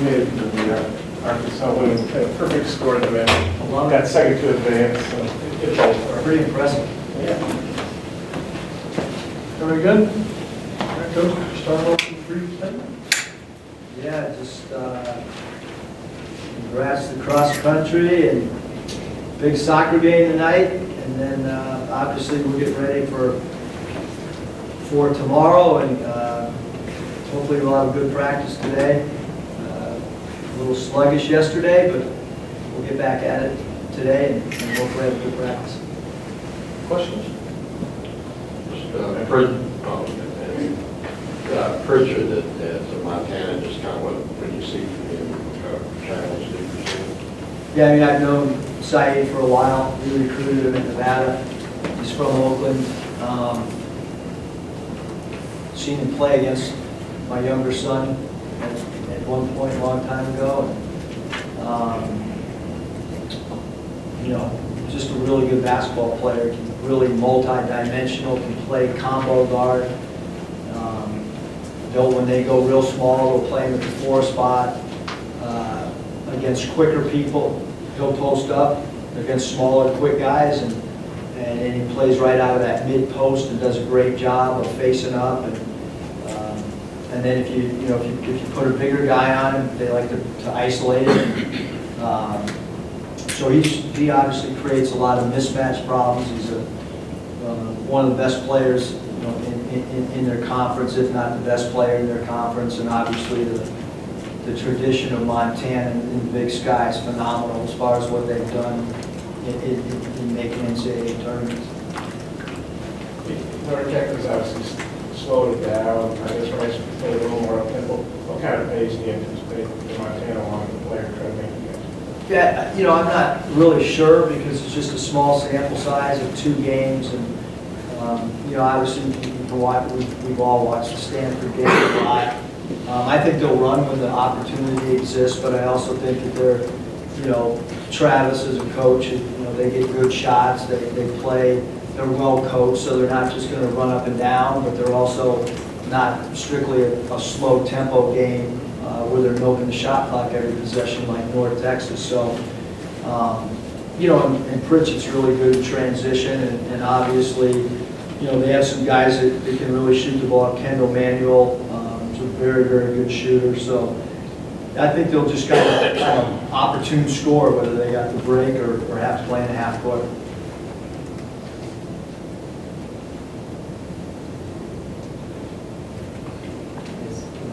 You made it to the Arkansas winning, had a perfect score to win. Got second to advance, so it's all Pretty impressive. Yeah. Very good. All right, Coach, start off with brief statement. Yeah, just congrats to cross country and big soccer game tonight. And then obviously we're getting ready for tomorrow, and hopefully we'll have a good practice today. A little sluggish yesterday, but we'll get back at it today and hopefully have a good practice. Questions? Pritchard at Montana, just kind of what you see from him, challenge leadership. Yeah, I mean, I've known Saeed for a while. We recruited him in Nevada. He's from Oakland. Seen him play against my younger son at one point a long time ago. You know, just a really good basketball player. Really multi-dimensional, can play combo guard. When they go real small, they'll play him at the 4 spot. Against quicker people, he'll post up against smaller, quick guys, and he plays right out of that mid post and does a great job of facing up. And then if you put a bigger guy on him, they like to isolate him. So he obviously creates a lot of mismatch problems. He's one of the best players, you know, in their conference, if not the best player in their conference, and obviously the tradition of Montana in the Big Sky is phenomenal as far as what they've done in making NCAA tournaments. North Texas obviously slowed it down. I guess Rice played a little more up-tempo. What kind of pace do you anticipate the Montana wanting to play or try to make you guys? Yeah, you know, I'm not really sure because it's just a small sample size of 2 games, and you know, obviously we've all watched the Stanford game a lot. I think they'll run when the opportunity exists, but I also think that they're, you know, Travis as a coach, you know, they get good shots, they play, they're well coached, so they're not just going to run up and down, but they're also not strictly a slow tempo game where they're milking the shot clock every possession like North Texas. So, you know, and Pritchett's really good in transition, and obviously, you know, they have some guys that can really shoot the ball. Kendall Manuel, is a very, very good shooter. So I think they'll just kind of opportune score, whether they got the break or have to play in a half court.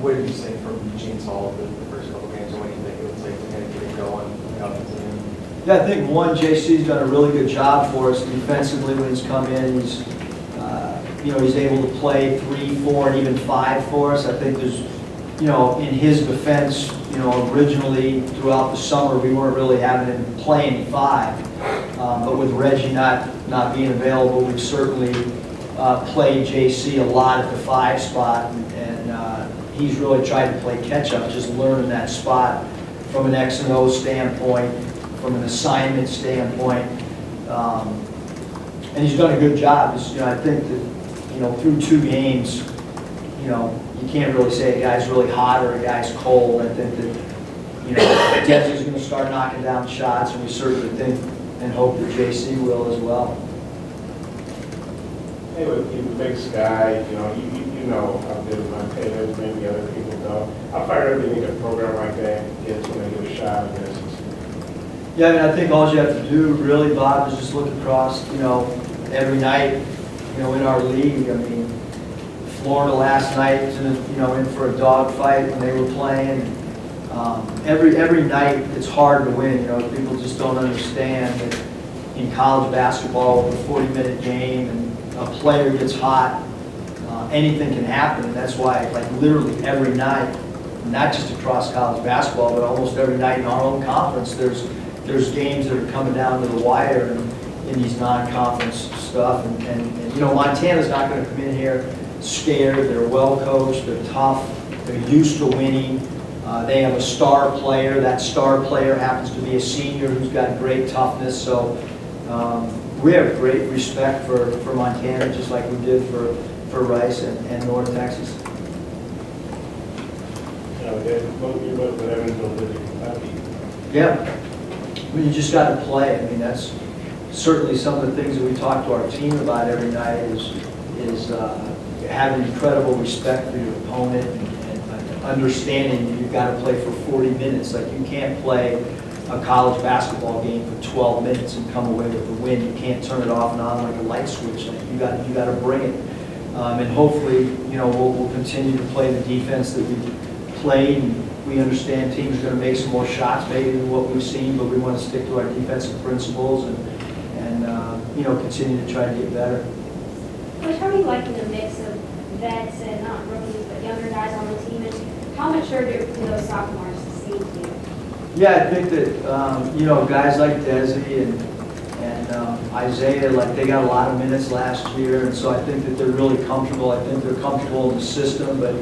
What did you say from Jeantal the first couple games, or what do you think it would take to kind of get it going up into the end? Yeah, I think JC's done a really good job for us defensively when he's come in. He's, you know, he's able to play 3, 4, and even 5 for us. I think there's, you know, in his defense, you know, originally throughout the summer we weren't really having him playing 5, but with Reggie not being available, we've certainly played JC a lot at the 5 spot, and he's really tried to play catch up, just learning that spot from an X and O standpoint, from an assignment standpoint, and he's done a good job. You know, I think that, you know, through 2 games, you know, you can't really say a guy's really hot or a guy's cold. I think that, you know, Desi's going to start knocking down shots, and we certainly think and hope that JC will as well. Hey, with the Big Sky, you know, you know how good Montana is, maybe other people don't. How far do you think a program like that gets when they get a shot at this? Yeah, I mean, I think all you have to do, really, Bob, is just look across, you know, every night, you know, in our league. I mean, Florida last night was in for a dogfight when they were playing. Every night it's hard to win. You know, people just don't understand that in college basketball, with a 40-minute game, and a player gets hot, anything can happen. And that's why, like, literally every night, not just across college basketball, but almost every night in our own conference, there's games that are coming down to the wire in these non-conference stuff. And you know, Montana's not going to come in here scared. They're well coached. They're tough. They're used to winning. They have a star player. That star player happens to be a senior who's got great toughness. So we have great respect for Montana, just like we did for Rice and North Texas. you're both with Evansville, Desi, Kentucky. Yeah, I mean, you just got to play. I mean, that's certainly some of the things that we talk to our team about every night is having incredible respect for your opponent and understanding that you've got to play for 40 minutes. Like, you can't play a college basketball game for 12 minutes and come away with a win. You can't turn it off and on like a light switch. Like, you got to bring it. And hopefully, you know, we'll continue to play the defense that we played. We understand teams are going to make some more shots maybe than what we've seen, but we want to stick to our defensive principles and you know, continue to try to get better. Coach, how are you liking the mix of vets and not rookies, but younger guys on the team? And how mature do those sophomores seem to you? Yeah, I think that, you know, guys like Desi and Isaiah, like, they got a lot of minutes last year, and so I think that they're really comfortable. I think they're comfortable in the system, but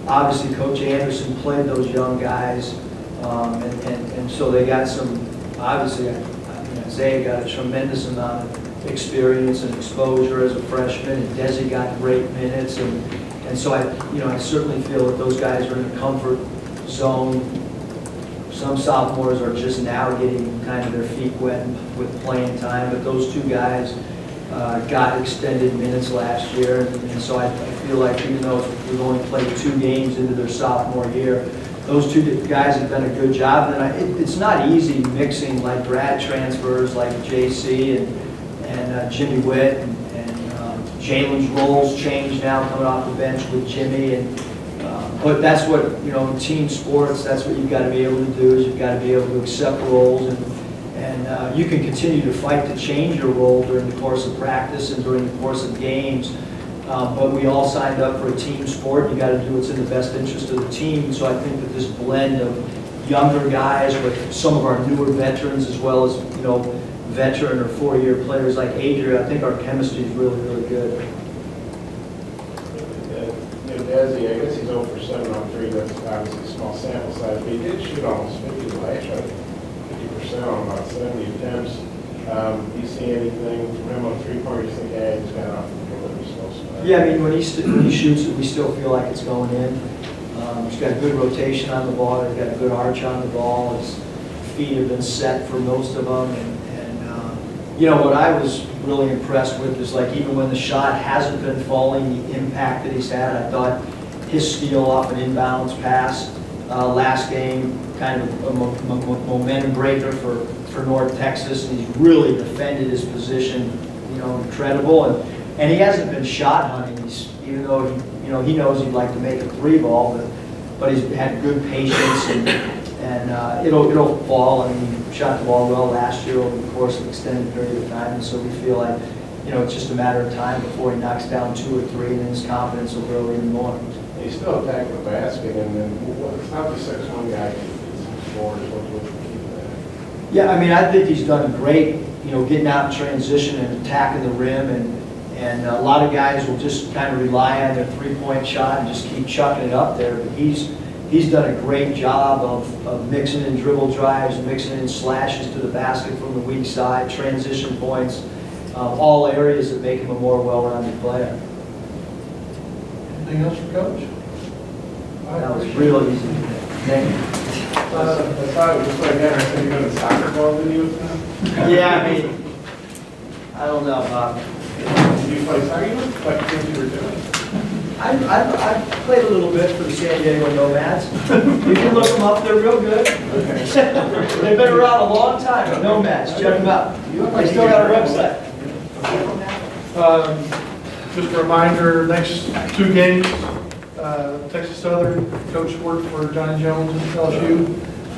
obviously Coach Anderson played those young guys, and so they got some, obviously, I mean, Isaiah got a tremendous amount of experience and exposure as a freshman, and Desi got great minutes, and so I certainly feel that those guys are in a comfort zone. Some sophomores are just now getting kind of their feet wet with playing time, but those two guys got extended minutes last year, and so I feel like even though we've only played 2 games into their sophomore year, those two guys have done a good job. And it's not easy mixing like grad transfers like JC and Jimmy Witt and Jalen's roles change now coming off the bench with Jimmy. But that's what, you know, in team sports, that's what you've got to be able to do, is you've got to be able to accept roles, and you can continue to fight to change your role during the course of practice and during the course of games. But we all signed up for a team sport. You got to do what's in the best interest of the team. So I think that this blend of younger guys with some of our newer veterans, as well as, you know, veteran or 4-year players like Adrian, I think our chemistry is really, really good. Desi, I guess he's 0 for 7 on 3. That's obviously a small sample size, but he did shoot almost 50 last year, 50% on about 70 attempts. Do you see anything from him on 3-pointers? You think, hey, he's got off the dribble, he's supposed to? Yeah, I mean, when he shoots it, we still feel like it's going in. He's got good rotation on the ball. He's got a good arch on the ball. His feet have been set for most of them. And you know, what I was really impressed with is, like, even when the shot hasn't been falling, the impact that he's had. I thought his steal off an inbounds pass last game, kind of a momentum breaker for North Texas, and he's really defended his position, you know, incredible. And he hasn't been shot hunting, even though he knows he'd like to make a 3-ball, but he's had good patience, and it'll fall. I mean, he shot the ball well last year over the course of an extended period of time, and so we feel like, you know, it's just a matter of time before he knocks down 2 or 3, and then his confidence will grow even more. He's still attacking the basket, and then it's not the 6'1" guy who's scores. What's the key to that? Yeah, I mean, I think he's done great, you know, getting out in transition and attacking the rim, and a lot of guys will just kind of rely on their 3-point shot and just keep chucking it up there, but he's done a great job of mixing in dribble drives, mixing in slashes to the basket from the weak side, transition points, all areas that make him a more well-rounded player. Anything else for Coach? That was real easy. Thank you. I thought it was just like that. I said, you're going to soccer ball video with them? Yeah, I mean, I don't know, Bob. Did you play soccer? You looked like the things you were doing. I played a little bit for the San Diego Nomads. You can look them up, they're real good. They've been around a long time, Nomads, check them out. They still got a website. Just a reminder, next 2 games, Texas Southern, Coach worked for Johnny Jones and LSU.